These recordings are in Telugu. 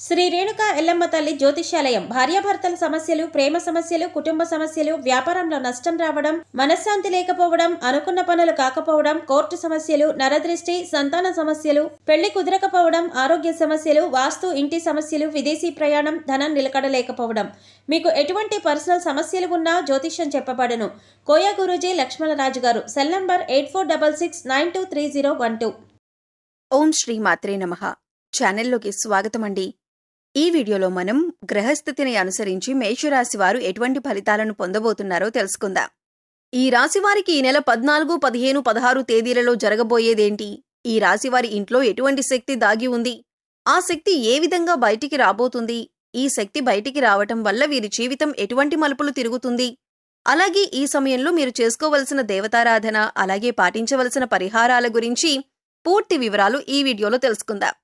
శ్రీ రేణుక ఎల్లమ్మ తల్లి జ్యోతిష్యాలయం. భార్యాభర్తల సమస్యలు, ప్రేమ సమస్యలు, కుటుంబ సమస్యలు, వ్యాపారంలో నష్టం రావడం, మనశ్శాంతి లేకపోవడం, అనుకున్న పనులు కాకపోవడం, కోర్టు సమస్యలు, నరదృష్టి, సంతాన సమస్యలు, పెళ్లి కుదరకపోవడం, ఆరోగ్య సమస్యలు, వాస్తు, ఇంటి సమస్యలు, విదేశీ ప్రయాణం, ధనం నిలకడలేకపోవడం, మీకు ఎటువంటి పర్సనల్ సమస్యలు ఉన్నా జ్యోతిష్యం చెప్పబడును. కోయ గురూజీ లక్ష్మణరాజు గారు. Cell number 8466923012. ఓం శ్రీ మాత్రే నమః. ఛానల్లోకి స్వాగతమండి. ఈ వీడియోలో మనం గ్రహస్థితిని అనుసరించి మేషరాశి వారు ఎటువంటి ఫలితాలను పొందబోతున్నారో తెలుసుకుందాం. ఈ రాశివారికి ఈ నెల 14, 15, 16 తేదీలలో జరగబోయేదేంటి? ఈ రాశివారి ఇంట్లో ఎటువంటి శక్తి దాగి ఉంది? ఆ శక్తి ఏ విధంగా బయటికి రాబోతుంది? ఈ శక్తి బయటికి రావటం వల్ల వీరి జీవితం ఎటువంటి మలుపులు తిరుగుతుంది? అలాగే ఈ సమయంలో మీరు చేసుకోవలసిన దేవతారాధన, అలాగే పాటించవలసిన పరిహారాల గురించి పూర్తి వివరాలు ఈ వీడియోలో తెలుసుకుందాం.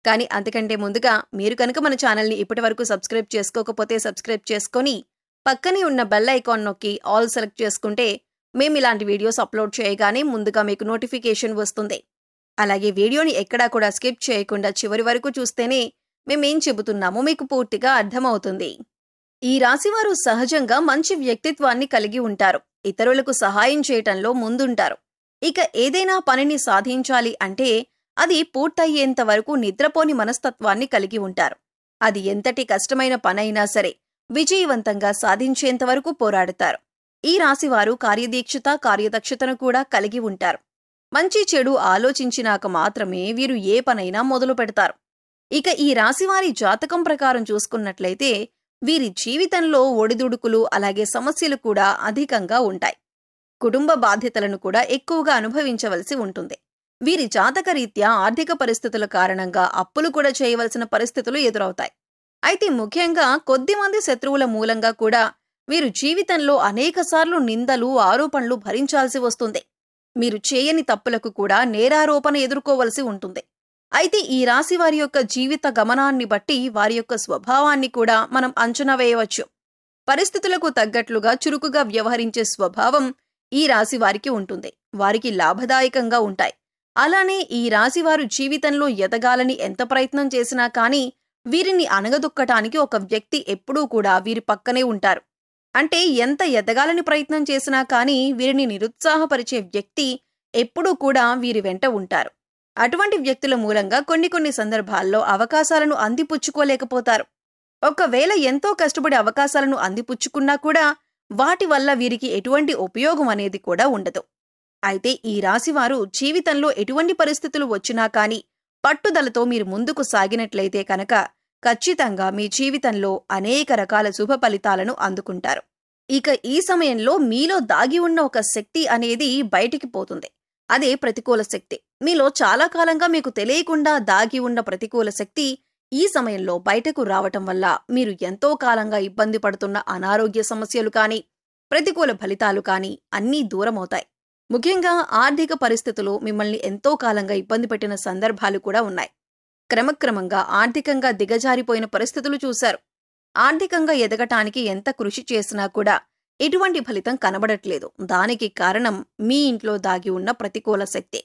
కానీ అంతకంటే ముందుగా మీరు కనుక మన ఛానల్ని ఇప్పటివరకు సబ్స్క్రైబ్ చేసుకోకపోతే సబ్స్క్రైబ్ చేసుకొని పక్కనే ఉన్న బెల్ ఐకాన్ నొక్కి ఆల్ సెలెక్ట్ చేసుకుంటే మేము ఇలాంటి వీడియోస్ అప్లోడ్ చేయగానే ముందుగా మీకు నోటిఫికేషన్ వస్తుంది. అలాగే వీడియోని ఎక్కడా కూడా స్కిప్ చేయకుండా చివరి వరకు చూస్తేనే మేమేం చెబుతున్నామో మీకు పూర్తిగా అర్థమవుతుంది. ఈ రాశివారు సహజంగా మంచి వ్యక్తిత్వాన్ని కలిగి ఉంటారు. ఇతరులకు సహాయం చేయటంలో ముందుంటారు. ఇక ఏదైనా పనిని సాధించాలి అంటే అది పూర్తయ్యేంత వరకు నిద్రపోని మనస్తత్వాన్ని కలిగి ఉంటారు. అది ఎంతటి కష్టమైన పనైనా సరే విజయవంతంగా సాధించేంత వరకు పోరాడతారు. ఈ రాశివారు కార్యదీక్షత, కార్యదక్షతను కూడా కలిగి ఉంటారు. మంచి చెడు ఆలోచించినాక మాత్రమే వీరు ఏ పనైనా మొదలు పెడతారు. ఇక ఈ రాశివారి జాతకం ప్రకారం చూసుకున్నట్లయితే వీరి జీవితంలో ఒడిదుడుకులు, అలాగే సమస్యలు కూడా అధికంగా ఉంటాయి. కుటుంబ బాధ్యతలను కూడా ఎక్కువగా అనుభవించవలసి ఉంటుంది. వీరి జాతకరీత్యా ఆర్థిక పరిస్థితుల కారణంగా అప్పులు కూడా చేయవలసిన పరిస్థితులు ఎదురవుతాయి. అయితే ముఖ్యంగా కొద్దిమంది శత్రువుల మూలంగా కూడా వీరు జీవితంలో అనేకసార్లు నిందలు, ఆరోపణలు భరించాల్సి వస్తుంది. మీరు చేయని తప్పులకు కూడా నేరారోపణ ఎదుర్కోవలసి ఉంటుంది. అయితే ఈ రాశి వారి యొక్క జీవిత గమనాన్ని బట్టి వారి యొక్క స్వభావాన్ని కూడా మనం అంచనా వేయవచ్చు. పరిస్థితులకు తగ్గట్లుగా చురుకుగా వ్యవహరించే స్వభావం ఈ రాశి వారికి ఉంటుంది. వారికి లాభదాయకంగా ఉంటాయి. అలానే ఈ రాశివారు జీవితంలో ఎదగాలని ఎంత ప్రయత్నం చేసినా కానీ వీరిని అణగదొక్కటానికి ఒక వ్యక్తి ఎప్పుడూ కూడా వీరి పక్కనే ఉంటారు. అంటే ఎంత ఎదగాలని ప్రయత్నం చేసినా కానీ వీరిని నిరుత్సాహపరిచే వ్యక్తి ఎప్పుడూ కూడా వీరి వెంట ఉంటారు. అటువంటి వ్యక్తుల మూలంగా కొన్ని సందర్భాల్లో అవకాశాలను అందిపుచ్చుకోలేకపోతారు. ఒకవేళ ఎంతో కష్టపడి అవకాశాలను అందిపుచ్చుకున్నా కూడా వాటి వల్ల వీరికి ఎటువంటి ఉపయోగం అనేది కూడా ఉండదు. అయితే ఈ రాశివారు జీవితంలో ఎటువంటి పరిస్థితులు వచ్చినా కానీ పట్టుదలతో మీరు ముందుకు సాగినట్లయితే కనుక ఖచ్చితంగా మీ జీవితంలో అనేక రకాల శుభ ఫలితాలను అందుకుంటారు. ఇక ఈ సమయంలో మీలో దాగి ఉన్న ఒక శక్తి అనేది బయటికి పోతుంది. అదే ప్రతికూల శక్తి. మీలో చాలా కాలంగా మీకు తెలియకుండా దాగి ఉన్న ప్రతికూల శక్తి ఈ సమయంలో బయటకు రావటం వల్ల మీరు ఎంతో కాలంగా ఇబ్బంది పడుతున్న అనారోగ్య సమస్యలు కానీ, ప్రతికూల ఫలితాలు కానీ అన్నీ దూరమవుతాయి. ముఖ్యంగా ఆర్థిక పరిస్థితులు మిమ్మల్ని ఎంతో కాలంగా ఇబ్బంది పెట్టిన సందర్భాలు కూడా ఉన్నాయి. క్రమక్రమంగా ఆర్థికంగా దిగజారిపోయిన పరిస్థితులు చూశారు. ఆర్థికంగా ఎదగటానికి ఎంత కృషి చేసినా కూడా ఎటువంటి ఫలితం కనబడట్లేదు. దానికి కారణం మీ ఇంట్లో దాగి ఉన్న ప్రతికూల శక్తి.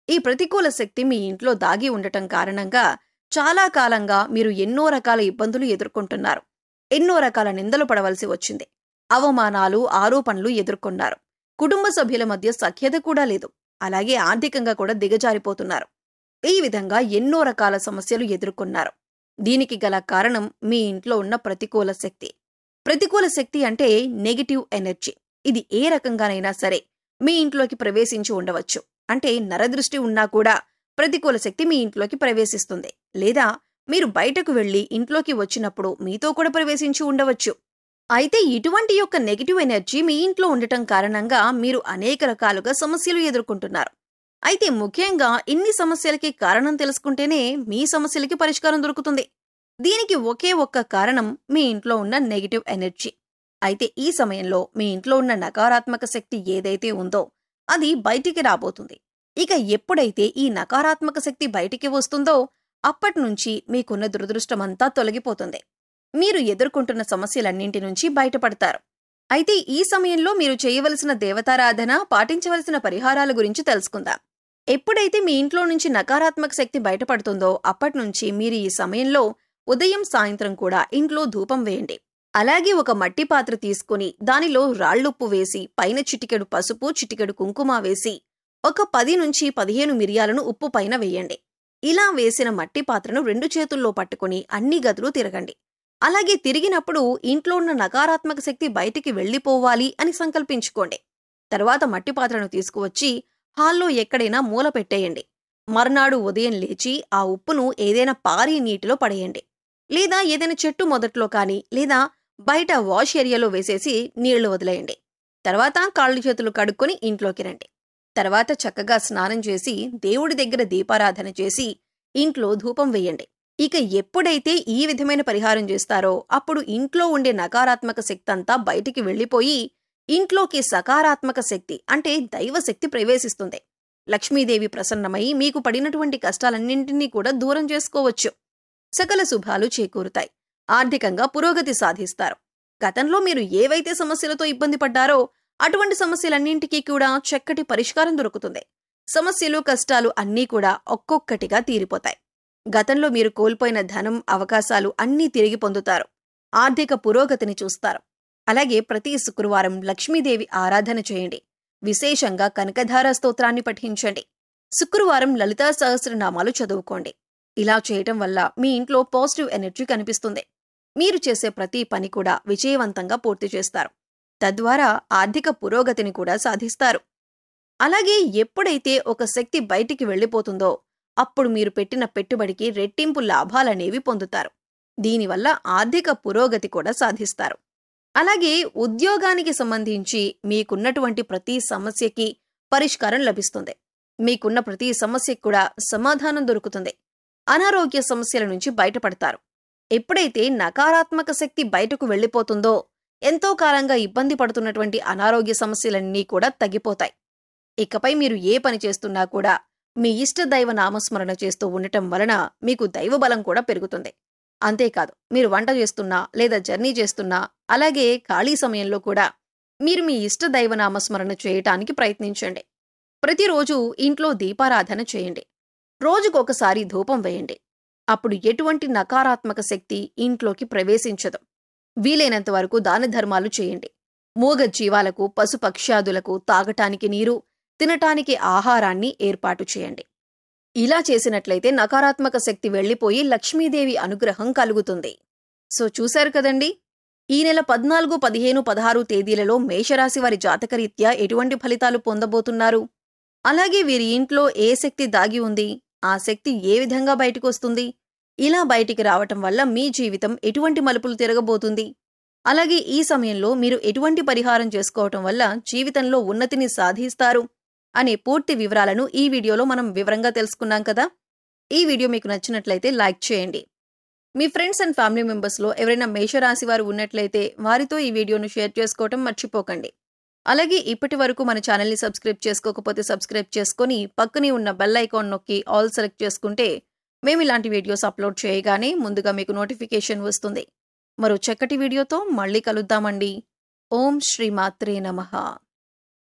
ఈ ప్రతికూల శక్తి మీ ఇంట్లో దాగి ఉండటం కారణంగా చాలా కాలంగా మీరు ఎన్నో రకాల ఇబ్బందులు ఎదుర్కొంటున్నారు. ఎన్నో రకాల నిందలు పడవలసి వచ్చింది. అవమానాలు, ఆరోపణలు ఎదుర్కొన్నారు. కుటుంబ సభ్యుల మధ్య సఖ్యత కూడా లేదు. అలాగే ఆర్థికంగా కూడా దిగజారిపోతున్నారు. ఈ విధంగా ఎన్నో రకాల సమస్యలు ఎదుర్కొన్నారు. దీనికి గల కారణం మీ ఇంట్లో ఉన్న ప్రతికూల శక్తి. ప్రతికూల శక్తి అంటే నెగటివ్ ఎనర్జీ. ఇది ఏ రకంగానైనా సరే మీ ఇంట్లోకి ప్రవేశించి ఉండవచ్చు. అంటే నరదృష్టి ఉన్నా కూడా ప్రతికూల శక్తి మీ ఇంట్లోకి ప్రవేశిస్తుంది. లేదా మీరు బయటకు వెళ్లి ఇంట్లోకి వచ్చినప్పుడు మీతో కూడా ప్రవేశించి ఉండవచ్చు. అయితే ఇటువంటి యొక్క నెగటివ్ ఎనర్జీ మీ ఇంట్లో ఉండటం కారణంగా మీరు అనేక రకాలుగా సమస్యలు ఎదుర్కొంటున్నారు. అయితే ముఖ్యంగా ఇన్ని సమస్యలకి కారణం తెలుసుకుంటేనే మీ సమస్యలకి పరిష్కారం దొరుకుతుంది. దీనికి ఒకే ఒక్క కారణం మీ ఇంట్లో ఉన్న నెగటివ్ ఎనర్జీ. అయితే ఈ సమయంలో మీ ఇంట్లో ఉన్న నకారాత్మక శక్తి ఏదైతే ఉందో అది బయటికి రాబోతుంది. ఇక ఎప్పుడైతే ఈ నకారాత్మక శక్తి బయటికి వస్తుందో అప్పటినుంచి మీకున్న దురదృష్టమంతా తొలగిపోతుంది. మీరు ఎదుర్కొంటున్న సమస్యలన్నింటి నుంచి బయటపడతారు. అయితే ఈ సమయంలో మీరు చేయవలసిన దేవతారాధన, పాటించవలసిన పరిహారాల గురించి తెలుసుకుందాం. ఎప్పుడైతే మీ ఇంట్లో నుంచి నకారాత్మక శక్తి బయటపడుతుందో అప్పటినుంచి మీరు ఈ సమయంలో ఉదయం సాయంత్రం కూడా ఇంట్లో ధూపం వేయండి. అలాగే ఒక మట్టి పాత్ర తీసుకుని దానిలో రాళ్లుప్పు వేసి పైన చిటికెడు పసుపు, చిటికెడు కుంకుమ వేసి ఒక 10 నుంచి 15 మిరియాలను ఉప్పు పైన వేయండి. ఇలా వేసిన మట్టి పాత్రను 2 చేతుల్లో పట్టుకుని అన్ని గదులు తిరగండి. అలాగే తిరిగినప్పుడు ఇంట్లో ఉన్న నకారాత్మక శక్తి బయటికి వెళ్లిపోవాలి అని సంకల్పించుకోండి. తర్వాత మట్టి పాత్రను తీసుకువచ్చి హాల్లో ఎక్కడైనా మూల పెట్టేయండి. మర్నాడు ఉదయం లేచి ఆ ఉప్పును ఏదైనా పారే నీటిలో పడేయండి. లేదా ఏదైనా చెట్టు మొదట్లో కానీ లేదా బయట వాష్ ఏరియాలో వేసేసి నీళ్లు వదిలేయండి. తర్వాత కాళ్ళు చేతులు కడుక్కొని ఇంట్లోకి రండి. తర్వాత చక్కగా స్నానం చేసి దేవుడి దగ్గర దీపారాధన చేసి ఇంట్లో ధూపం వేయండి. ఇక ఎప్పుడైతే ఈ విధమైన పరిహారం చేస్తారో అప్పుడు ఇంట్లో ఉండే నకారాత్మక శక్తి అంతా బయటికి వెళ్లిపోయి ఇంట్లోకి సకారాత్మక శక్తి అంటే దైవశక్తి ప్రవేశిస్తుంది. లక్ష్మీదేవి ప్రసన్నమై మీకు పడినటువంటి కష్టాలన్నింటినీ కూడా దూరం చేసుకోవచ్చు. సకల శుభాలు చేకూరుతాయి. ఆర్థికంగా పురోగతి సాధిస్తారు. గతంలో మీరు ఏవైతే సమస్యలతో ఇబ్బంది పడ్డారో అటువంటి సమస్యలన్నింటికీ కూడా చక్కటి పరిష్కారం దొరుకుతుంది. సమస్యలు, కష్టాలు అన్నీ కూడా ఒక్కొక్కటిగా తీరిపోతాయి. గతంలో మీరు కోల్పోయిన ధనం, అవకాశాలు అన్నీ తిరిగి పొందుతారు. ఆర్థిక పురోగతిని చూస్తారు. అలాగే ప్రతి శుక్రవారం లక్ష్మీదేవి ఆరాధన చేయండి. విశేషంగా కనకధార స్తోత్రాన్ని పఠించండి. శుక్రవారం లలితా సహస్రనామాలు చదువుకోండి. ఇలా చేయటం వల్ల మీ ఇంట్లో పాజిటివ్ ఎనర్జీ కనిపిస్తుంది. మీరు చేసే ప్రతి పని కూడా విజయవంతంగా పూర్తి చేస్తారు. తద్వారా ఆర్థిక పురోగతిని కూడా సాధిస్తారు. అలాగే ఎప్పుడైతే ఒక శక్తి బయటికి వెళ్లిపోతుందో అప్పుడు మీరు పెట్టిన పెట్టుబడికి రెట్టింపు లాభాలనేవి పొందుతారు. దీనివల్ల ఆర్థిక పురోగతి కూడా సాధిస్తారు. అలాగే ఉద్యోగానికి సంబంధించి మీకున్నటువంటి ప్రతి సమస్యకి పరిష్కారం లభిస్తుంది. మీకున్న ప్రతి సమస్యకు కూడా సమాధానం దొరుకుతుంది. అనారోగ్య సమస్యల నుంచి బయటపడతారు. ఎప్పుడైతే నకారాత్మక శక్తి బయటకు వెళ్లిపోతుందో ఎంతో కాలంగా ఇబ్బంది పడుతున్నటువంటి అనారోగ్య సమస్యలన్నీ కూడా తగ్గిపోతాయి. ఇకపై మీరు ఏ పని చేస్తున్నా కూడా మీ ఇష్ట దైవ నామస్మరణ చేస్తూ ఉండటం వలన మీకు దైవబలం కూడా పెరుగుతుంది. అంతేకాదు, మీరు వంట చేస్తున్నా లేదా జర్నీ చేస్తున్నా అలాగే ఖాళీ సమయంలో కూడా మీరు మీ ఇష్ట దైవ నామస్మరణ చేయటానికి ప్రయత్నించండి. ప్రతిరోజు ఇంట్లో దీపారాధన చేయండి. రోజుకొకసారి ధూపం వేయండి. అప్పుడు ఎటువంటి నకారాత్మక శక్తి ఇంట్లోకి ప్రవేశించదు. వీలైనంత వరకు దాన ధర్మాలు చేయండి. మూగ జీవాలకు, పశుపక్ష్యాదులకు తాగటానికి నీరు, తినటానికి ఆహారాన్ని ఏర్పాటు చేయండి. ఇలా చేసినట్లయితే నకారాత్మక శక్తి వెళ్లిపోయి లక్ష్మీదేవి అనుగ్రహం కలుగుతుంది. సో చూశారు కదండి, ఈ నెల 14, 15, 16 తేదీలలో మేషరాశి వారి జాతకరీత్యా ఎటువంటి ఫలితాలు పొందబోతున్నారు, అలాగే వీరి ఇంట్లో ఏ శక్తి దాగి ఉంది, ఆ శక్తి ఏ విధంగా బయటకొస్తుంది, ఇలా బయటికి రావటం వల్ల మీ జీవితం ఎటువంటి మలుపులు తిరగబోతుంది, అలాగే ఈ సమయంలో మీరు ఎటువంటి పరిహారం చేసుకోవటం వల్ల జీవితంలో ఉన్నతిని సాధిస్తారు అనే పూర్తి వివరాలను ఈ వీడియోలో మనం వివరంగా తెలుసుకున్నాం కదా. ఈ వీడియో మీకు నచ్చినట్లయితే లైక్ చేయండి. మీ ఫ్రెండ్స్ అండ్ ఫ్యామిలీ మెంబర్స్లో ఎవరైనా మేషరాశి వారు ఉన్నట్లయితే వారితో ఈ వీడియోను షేర్ చేసుకోవటం మర్చిపోకండి. అలాగే ఇప్పటి వరకు మన ఛానల్ని సబ్స్క్రైబ్ చేసుకోకపోతే సబ్స్క్రైబ్ చేసుకొని పక్కనే ఉన్న బెల్ ఐకాన్ నొక్కి ఆల్ సెలెక్ట్ చేసుకుంటే మేము ఇలాంటి వీడియోస్ అప్లోడ్ చేయగానే ముందుగా మీకు నోటిఫికేషన్ వస్తుంది. మరో చక్కటి వీడియోతో మళ్ళీ కలుద్దామండి. ఓం శ్రీ మాత్రే నమః.